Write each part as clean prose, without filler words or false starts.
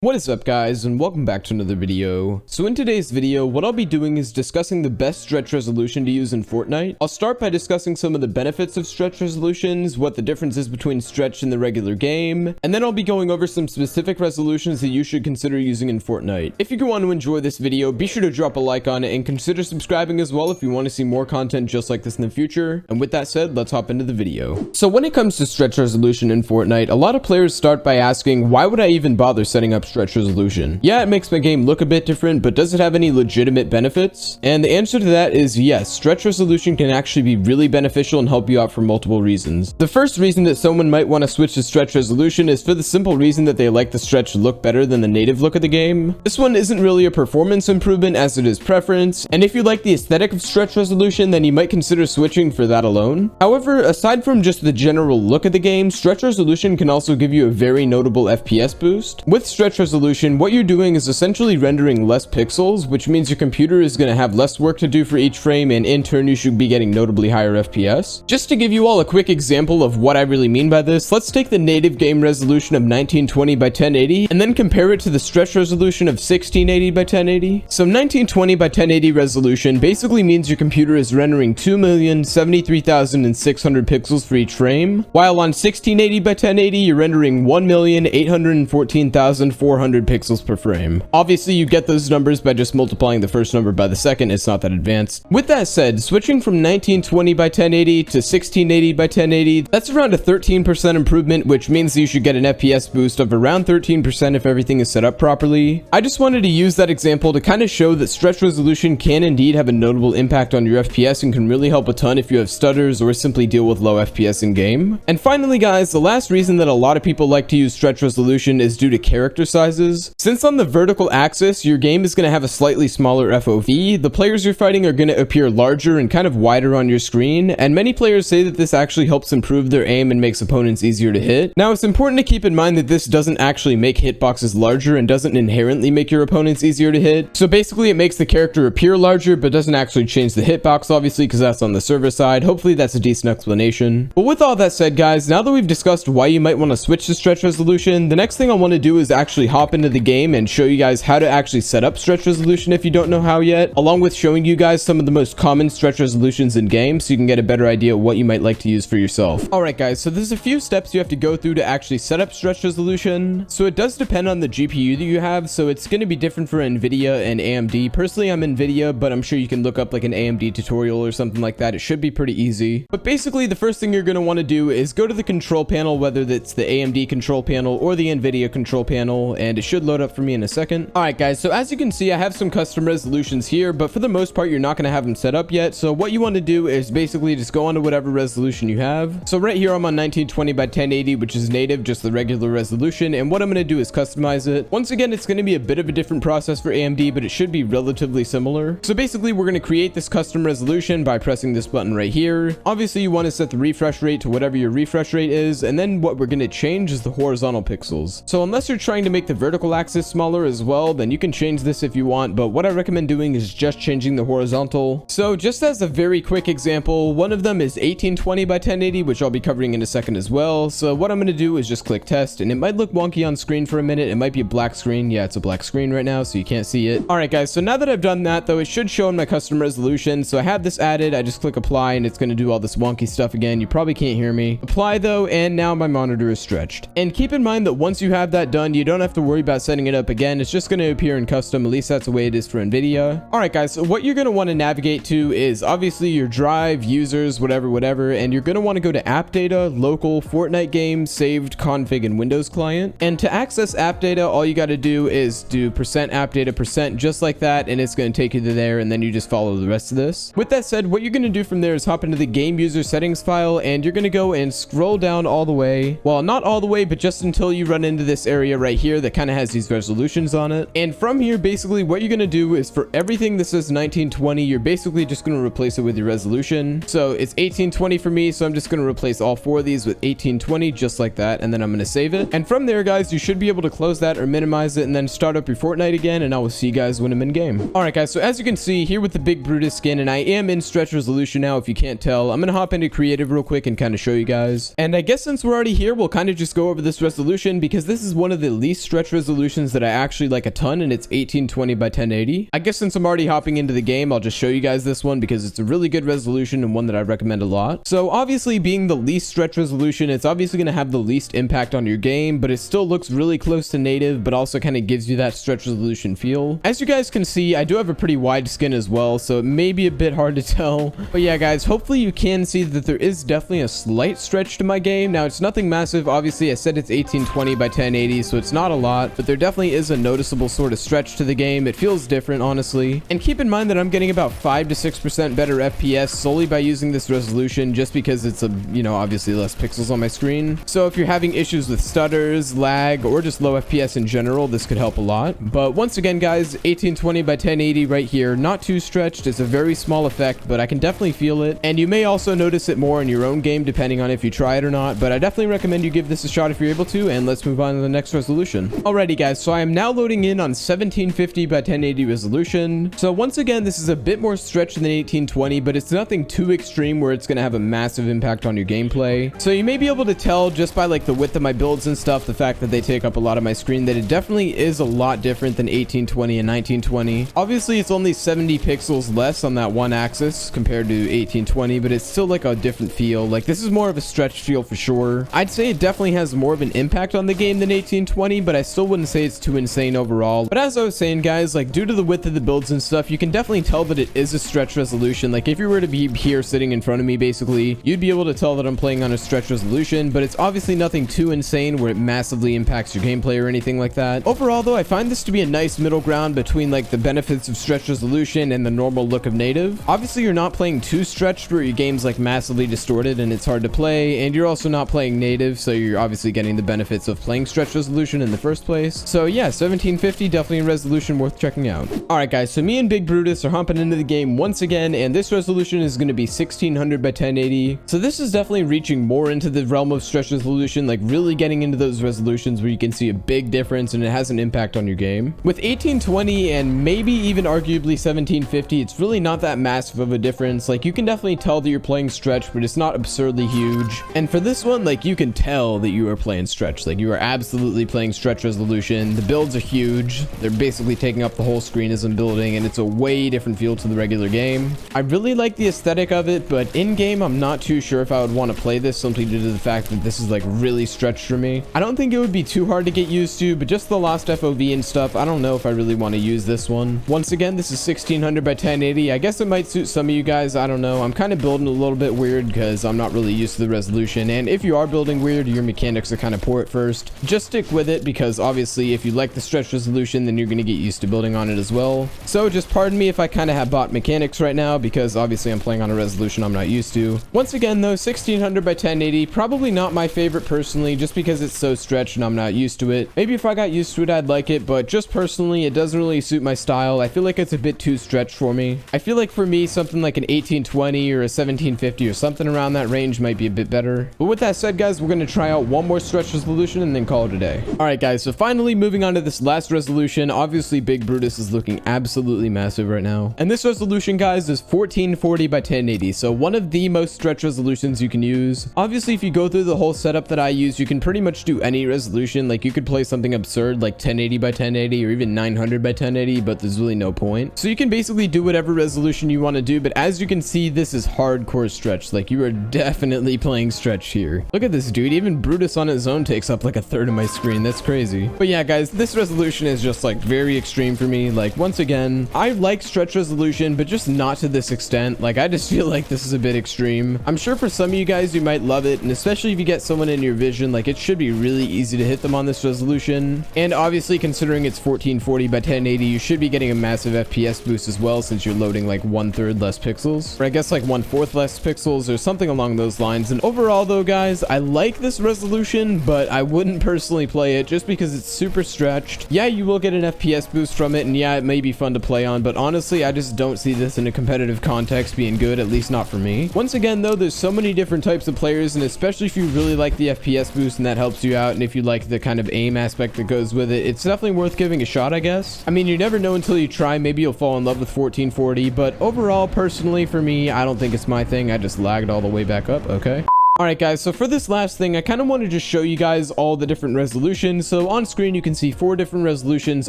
What is up guys, and welcome back to another video. So in today's video, what I'll be doing is discussing the best stretch resolution to use in Fortnite. I'll start by discussing some of the benefits of stretch resolutions, what the difference is between stretch and the regular game, and then I'll be going over some specific resolutions that you should consider using in Fortnite. If you want to enjoy this video, be sure to drop a like on it and consider subscribing as well if you want to see more content just like this in the future. And with that said, let's hop into the video. So when it comes to stretch resolution in Fortnite, a lot of players start by asking, why would I even bother setting up stretch resolution? Yeah, it makes my game look a bit different, but does it have any legitimate benefits? And the answer to that is yes. Stretch resolution can actually be really beneficial and help you out for multiple reasons. The first reason that someone might want to switch to stretch resolution is for the simple reason that they like the stretch to look better than the native look of the game. This one isn't really a performance improvement as it is preference, and if you like the aesthetic of stretch resolution, then you might consider switching for that alone. However, aside from just the general look of the game, stretch resolution can also give you a very notable FPS boost. With stretch resolution, what you're doing is essentially rendering less pixels, which means your computer is going to have less work to do for each frame, and in turn you should be getting notably higher FPS. Just to give you all a quick example of what I really mean by this, let's take the native game resolution of 1920 by 1080 and then compare it to the stretch resolution of 1680 by 1080. So 1920 by 1080 resolution basically means your computer is rendering 2,073,600 pixels for each frame, while on 1680 by 1080 you're rendering 1,814,400 pixels per frame. Obviously you get those numbers by just multiplying the first number by the second. It's not that advanced. With that said, switching from 1920 by 1080 to 1680 by 1080, that's around a 13% improvement, which means that you should get an FPS boost of around 13% if everything is set up properly. I just wanted to use that example to kind of show that stretch resolution can indeed have a notable impact on your FPS and can really help a ton if you have stutters or simply deal with low FPS in game. And finally guys, the last reason that a lot of people like to use stretch resolution is due to character sizes. Since on the vertical axis, your game is going to have a slightly smaller FOV, the players you're fighting are going to appear larger and kind of wider on your screen, and many players say that this actually helps improve their aim and makes opponents easier to hit. Now, it's important to keep in mind that this doesn't actually make hitboxes larger and doesn't inherently make your opponents easier to hit. So basically it makes the character appear larger, but doesn't actually change the hitbox, obviously, because that's on the server side. Hopefully that's a decent explanation. But with all that said, guys, now that we've discussed why you might want to switch to stretch resolution, the next thing I want to do is actually hop into the game and show you guys how to actually set up stretch resolution if you don't know how yet, along with showing you guys some of the most common stretch resolutions in game so you can get a better idea of what you might like to use for yourself. Alright guys, so there's a few steps you have to go through to actually set up stretch resolution. So it does depend on the GPU that you have, so it's going to be different for NVIDIA and AMD. Personally, I'm NVIDIA, but I'm sure you can look up like an AMD tutorial or something like that. It should be pretty easy. But basically, the first thing you're going to want to do is go to the control panel, whether that's the AMD control panel or the NVIDIA control panel, and it should load up for me in a second. Alright guys, so as you can see, I have some custom resolutions here, but for the most part, you're not going to have them set up yet. So what you want to do is basically just go on to whatever resolution you have. So right here, I'm on 1920 by 1080, which is native, just the regular resolution. And what I'm going to do is customize it. Once again, it's going to be a bit of a different process for AMD, but it should be relatively similar. So basically, we're going to create this custom resolution by pressing this button right here. Obviously, you want to set the refresh rate to whatever your refresh rate is. And then what we're going to change is the horizontal pixels. So unless you're trying to make the vertical axis smaller as well, then you can change this if you want, but what I recommend doing is just changing the horizontal. So just as a very quick example, one of them is 1820 by 1080, which I'll be covering in a second as well. So what I'm going to do is just click test, and it might look wonky on screen for a minute. It might be a black screen. Yeah, it's a black screen right now, so you can't see it. Alright guys, so now that I've done that though, it should show in my custom resolution. So I have this added. I just click apply and it's going to do all this wonky stuff again. You probably can't hear me. Apply though, and now my monitor is stretched. And keep in mind that once you have that done, you don't have to worry about setting it up again. It's just going to appear in custom. At least that's the way it is for NVIDIA. Alright guys, so what you're going to want to navigate to is obviously your drive, users, whatever, and you're going to want to go to app data, local, Fortnite game, saved, config, and Windows client. And to access app data, all you got to do is do %app data %, just like that, and it's going to take you to there, and then you just follow the rest of this. With that said, what you're going to do from there is hop into the game user settings file, and you're going to go and scroll down all the way. Well, not all the way, but just until you run into this area right here that kind of has these resolutions on it. And from here, basically what you're going to do is for everything that says 1920, you're basically just going to replace it with your resolution. So it's 1820 for me, so I'm just going to replace all four of these with 1820, just like that, and then I'm going to save it. And from there, guys, you should be able to close that or minimize it and then start up your Fortnite again, and I will see you guys when I'm in game. Alright guys, so as you can see here with the big Brutus skin, and I am in stretch resolution now if you can't tell, I'm going to hop into creative real quick and kind of show you guys. And I guess since we're already here, we'll kind of just go over this resolution because this is one of the least stretch resolutions that I actually like a ton, and it's 1820 by 1080. I guess since I'm already hopping into the game, I'll just show you guys this one because it's a really good resolution and one that I recommend a lot. So obviously, being the least stretch resolution, it's obviously going to have the least impact on your game, but it still looks really close to native, but also kind of gives you that stretch resolution feel. As you guys can see, I do have a pretty wide skin as well, so it may be a bit hard to tell. But yeah, guys, hopefully you can see that there is definitely a slight stretch to my game. Now, it's nothing massive. Obviously, I said it's 1820 by 1080, so it's not a lot, but there definitely is a noticeable sort of stretch to the game. It feels different, honestly. And keep in mind that I'm getting about 5 to 6% better FPS solely by using this resolution, just because it's obviously less pixels on my screen. So if you're having issues with stutters, lag, or just low FPS in general, this could help a lot. But once again, guys, 1820 by 1080 right here, not too stretched. It's a very small effect, but I can definitely feel it. And you may also notice it more in your own game, depending on if you try it or not. But I definitely recommend you give this a shot if you're able to, and let's move on to the next resolution. Alrighty, guys, so I am now loading in on 1750 by 1080 resolution. So once again, this is a bit more stretched than 1820, but it's nothing too extreme where it's going to have a massive impact on your gameplay. So you may be able to tell just by like the width of my builds and stuff, the fact that they take up a lot of my screen, that it definitely is a lot different than 1820 and 1920. Obviously, it's only 70 pixels less on that one axis compared to 1820, but it's still like a different feel. Like, this is more of a stretched feel for sure. I'd say it definitely has more of an impact on the game than 1820, but I still wouldn't say it's too insane overall. But as I was saying, guys, like, due to the width of the builds and stuff, you can definitely tell that it is a stretch resolution. Like, if you were to be here sitting in front of me, basically, you'd be able to tell that I'm playing on a stretch resolution, but it's obviously nothing too insane where it massively impacts your gameplay or anything like that. Overall, though, I find this to be a nice middle ground between like the benefits of stretch resolution and the normal look of native. Obviously, you're not playing too stretched where your game's like massively distorted and it's hard to play, and you're also not playing native, so you're obviously getting the benefits of playing stretch resolution in the first place. So yeah, 1750, definitely a resolution worth checking out. Alright, guys, so me and Big Brutus are hopping into the game once again, and this resolution is going to be 1600 by 1080. So this is definitely reaching more into the realm of stretch resolution, like really getting into those resolutions where you can see a big difference and it has an impact on your game. With 1820 and maybe even arguably 1750, it's really not that massive of a difference. Like, you can definitely tell that you're playing stretch, but it's not absurdly huge. And for this one, like, you can tell that you are playing stretch. Like, you are absolutely playing stretch resolution. The builds are huge. They're basically taking up the whole screen as I'm building, and it's a way different feel to the regular game. I really like the aesthetic of it, but in game, I'm not too sure if I would want to play this simply due to the fact that this is like really stretched for me. I don't think it would be too hard to get used to, but just the lost FOV and stuff, I don't know if I really want to use this one. Once again, this is 1600 by 1080. I guess it might suit some of you guys. I don't know. I'm kind of building a little bit weird because I'm not really used to the resolution. And if you are building weird, your mechanics are kind of poor at first. Just stick with it because obviously if you like the stretch resolution, then you're going to get used to building on it as well. So just pardon me if I kind of have bot mechanics right now because obviously I'm playing on a resolution I'm not used to. Once again though, 1600 by 1080, probably not my favorite personally just because it's so stretched and I'm not used to it. Maybe if I got used to it, I'd like it, but just personally, it doesn't really suit my style. I feel like it's a bit too stretched for me. I feel like for me, something like an 1820 or a 1750 or something around that range might be a bit better. But with that said, guys, we're going to try out one more stretch resolution and then call it a day. All right, guys, so finally moving on to this last resolution. Obviously, Big Brutus is looking absolutely massive right now. And this resolution, guys, is 1440 by 1080. So one of the most stretch resolutions you can use. Obviously, if you go through the whole setup that I use, you can pretty much do any resolution. Like, you could play something absurd like 1080 by 1080 or even 900 by 1080, but there's really no point. So you can basically do whatever resolution you want to do, but as you can see, this is hardcore stretch. Like, you are definitely playing stretch here. Look at this dude. Even Brutus on his own takes up like a third of my screen. That's crazy. But yeah, guys, this resolution is just like very extreme for me. Like, once again, I like stretch resolution, but just not to this extent. Like, I just feel like this is a bit extreme. I'm sure for some of you guys, you might love it, and especially if you get someone in your vision, like, it should be really easy to hit them on this resolution. And obviously, considering it's 1440 by 1080, you should be getting a massive FPS boost as well, since you're loading like 1/3 less pixels, or I guess like 1/4 less pixels or something along those lines. And overall though, guys, I like this resolution, but I wouldn't personally play it just because it's super stretched. Yeah, you will get an FPS boost from it, and yeah, it may be fun to play on, but honestly, I just don't see this in a competitive context being good, at least not for me. Once again though, there's so many different types of players, and especially if you really like the FPS boost and that helps you out, and if you like the kind of aim aspect that goes with it, it's definitely worth giving a shot, I guess. I mean, you never know until you try. Maybe you'll fall in love with 1440, but overall, personally, for me, I don't think it's my thing. I just lagged all the way back up. Okay. Alright guys, so for this last thing, I kind of want to just show you guys all the different resolutions. So on screen you can see 4 different resolutions,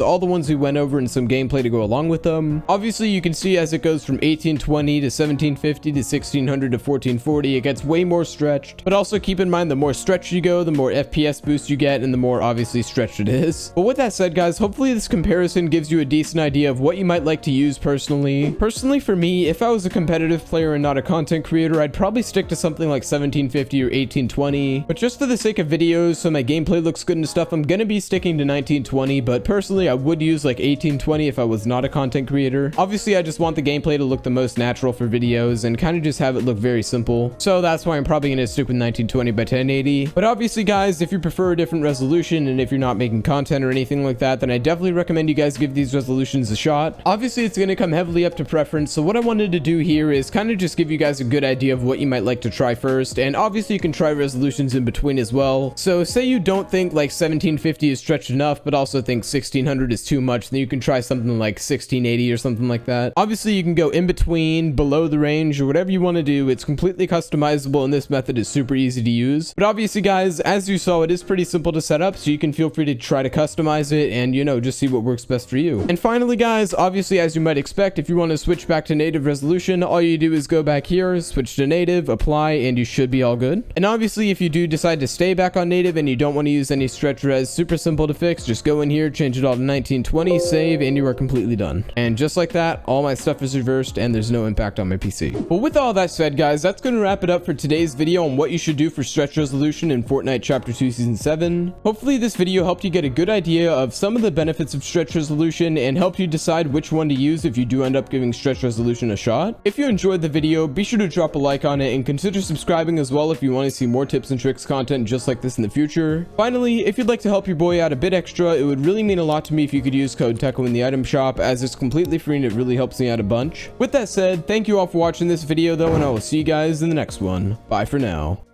all the ones we went over in some gameplay to go along with them. Obviously you can see as it goes from 1820 to 1750 to 1600 to 1440, it gets way more stretched. But also keep in mind, the more stretched you go, the more FPS boost you get, and the more obviously stretched it is. But with that said guys, hopefully this comparison gives you a decent idea of what you might like to use personally. Personally for me, if I was a competitive player and not a content creator, I'd probably stick to something like 1750 or 1820, but just for the sake of videos, so my gameplay looks good and stuff, I'm gonna be sticking to 1920, but personally I would use like 1820 if I was not a content creator. Obviously I just want the gameplay to look the most natural for videos and kind of just have it look very simple, so that's why I'm probably gonna stick with 1920 by 1080. But obviously guys, if you prefer a different resolution and if you're not making content or anything like that, then I definitely recommend you guys give these resolutions a shot. Obviously it's gonna come heavily up to preference, so what I wanted to do here is kind of just give you guys a good idea of what you might like to try first, and obviously you can try resolutions in between as well. So say you don't think like 1750 is stretched enough, but also think 1600 is too much, then you can try something like 1680 or something like that. Obviously you can go in between, below the range, or whatever you want to do. It's completely customizable and this method is super easy to use. But obviously guys, as you saw, it is pretty simple to set up, so you can feel free to try to customize it and, you know, just see what works best for you. And finally guys, obviously as you might expect, if you want to switch back to native resolution, all you do is go back here, switch to native, apply, and you should be all good. And obviously if you do decide to stay back on native and you don't want to use any stretch res, super simple to fix. Just go in here, change it all to 1920, save, and you are completely done. And just like that, all my stuff is reversed and there's no impact on my PC. But with all that said guys, that's going to wrap it up for today's video on what you should do for stretch resolution in Fortnite Chapter 2 Season 7. Hopefully this video helped you get a good idea of some of the benefits of stretch resolution and helped you decide which one to use if you do end up giving stretch resolution a shot. If you enjoyed the video, be sure to drop a like on it and consider subscribing as well if you want to see more tips and tricks content just like this in the future. Finally, if you'd like to help your boy out a bit extra, it would really mean a lot to me if you could use code Teckoh in the item shop, as it's completely free and it really helps me out a bunch. With that said, thank you all for watching this video though, and I will see you guys in the next one. Bye for now.